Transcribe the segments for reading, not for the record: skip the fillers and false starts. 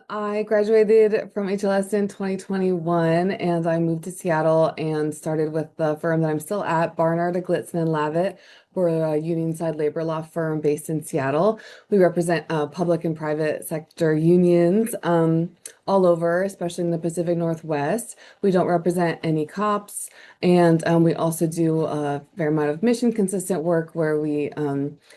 I graduated from HLS in 2021 and I moved to Seattle and started with the firm that I'm still at, Barnard, Glitzman and Lavitt. We're a union side labor law firm based in Seattle. We represent public and private sector unions all over, especially in the Pacific Northwest. We don't represent any cops, and we also do a fair amount of mission consistent work where we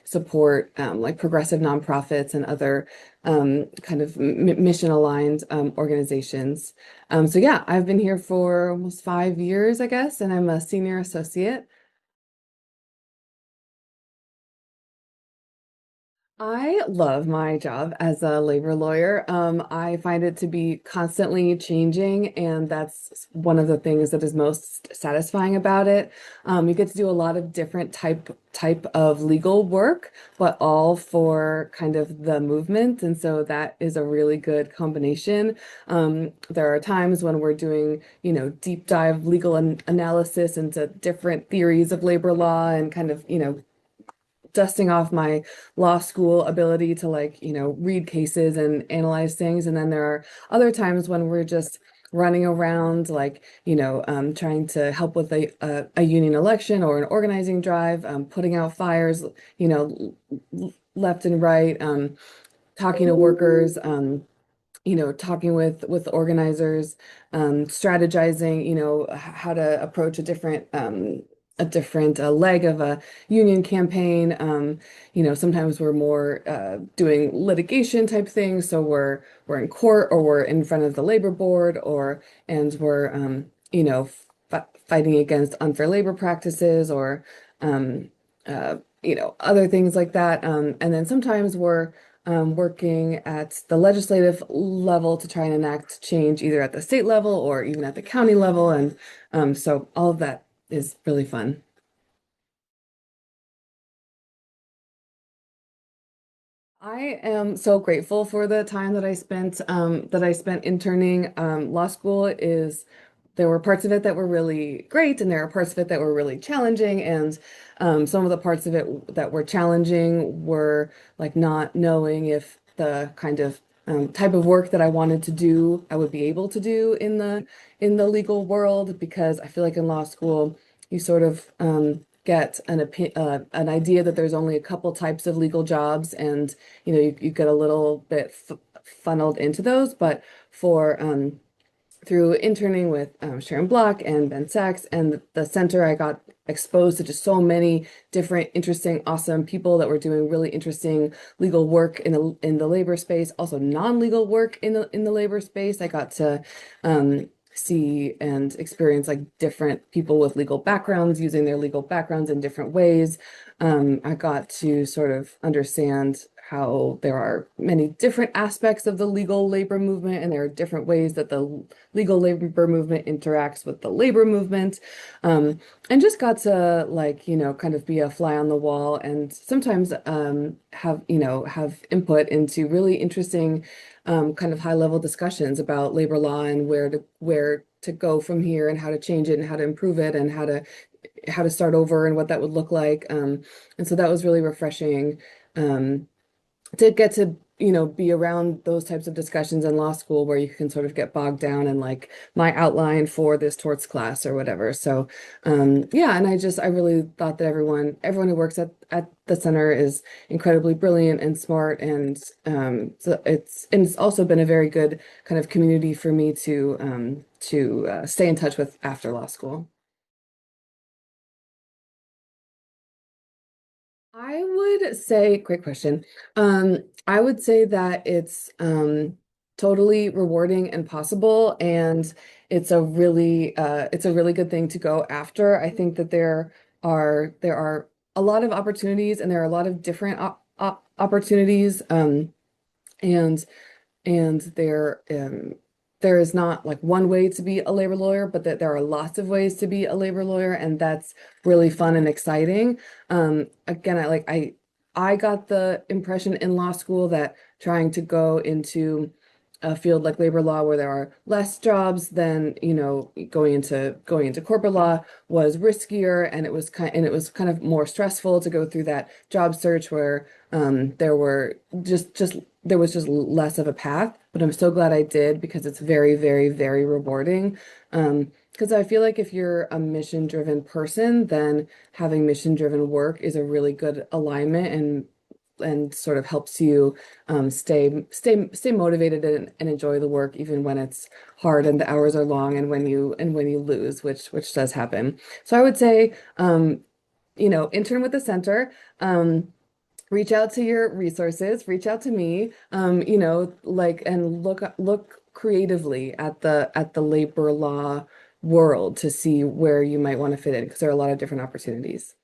support like progressive nonprofits and other kind of mission aligned organizations. So yeah, I've been here for almost 5 years, I guess, and I'm a senior associate. I love my job as a labor lawyer. I find it to be constantly changing, and that's one of the things that is most satisfying about it. You get to do a lot of different type of legal work, but all for kind of the movement, and so that is a really good combination. There are times when we're doing, deep dive legal analysis into different theories of labor law and kind of, dusting off my law school ability to like, read cases and analyze things. And then there are other times when we're just running around like, trying to help with a union election or an organizing drive, putting out fires, left and right, talking to workers, talking with organizers, strategizing, how to approach a different leg of a union campaign. Sometimes we're more doing litigation type things, so we're in court or we're in front of the labor board and we're fighting against unfair labor practices or other things like that. And then sometimes we're working at the legislative level to try and enact change either at the state level or even at the county level. And so all of that is really fun. I am so grateful for the time that I spent interning. Law school is there were parts of it that were really great, and there are parts of it that were really challenging. And some of the parts of it that were challenging were like not knowing if the kind of type of work that I wanted to do, I would be able to do in the legal world, because I feel like in law school you sort of get an idea that there's only a couple types of legal jobs, and you get a little bit f funneled into those. But for through interning with Sharon Block and Ben Sachs and the center, I got exposed to just so many different, interesting, awesome people that were doing really interesting legal work in the labor space, also non-legal work in the labor space. I got to see and experience like different people with legal backgrounds using their legal backgrounds in different ways. I got to sort of understand how there are many different aspects of the legal labor movement, and there are different ways that the legal labor movement interacts with the labor movement. And just got to like, kind of be a fly on the wall and sometimes have input into really interesting kind of high level discussions about labor law and where to go from here and how to change it and how to improve it and how to start over and what that would look like. And so that was really refreshing. Um, to get to be around those types of discussions in law school where you can sort of get bogged down in like my outline for this torts class or whatever. So yeah, and I really thought that everyone who works at the center is incredibly brilliant and smart, and so it's also been a very good kind of community for me to stay in touch with after law school. I would say, great question. I would say that it's totally rewarding and possible, and it's a really good thing to go after. I think that there are a lot of opportunities, and there are a lot of different opportunities, and there is not like one way to be a labor lawyer, but that there are lots of ways to be a labor lawyer, and that's really fun and exciting. Again, I got the impression in law school that trying to go into a field like labor law where there are less jobs, then going into corporate law was riskier, and it was kind of more stressful to go through that job search where there were just there was just less of a path. But I'm so glad I did because it's very, very, very rewarding. Because I feel like if you're a mission-driven person, then having mission-driven work is a really good alignment and sort of helps you stay motivated and enjoy the work even when it's hard and the hours are long and when you lose, which does happen. So I would say intern with the center. Reach out to your resources, reach out to me, like and look creatively at the labor law world to see where you might want to fit in because there are a lot of different opportunities.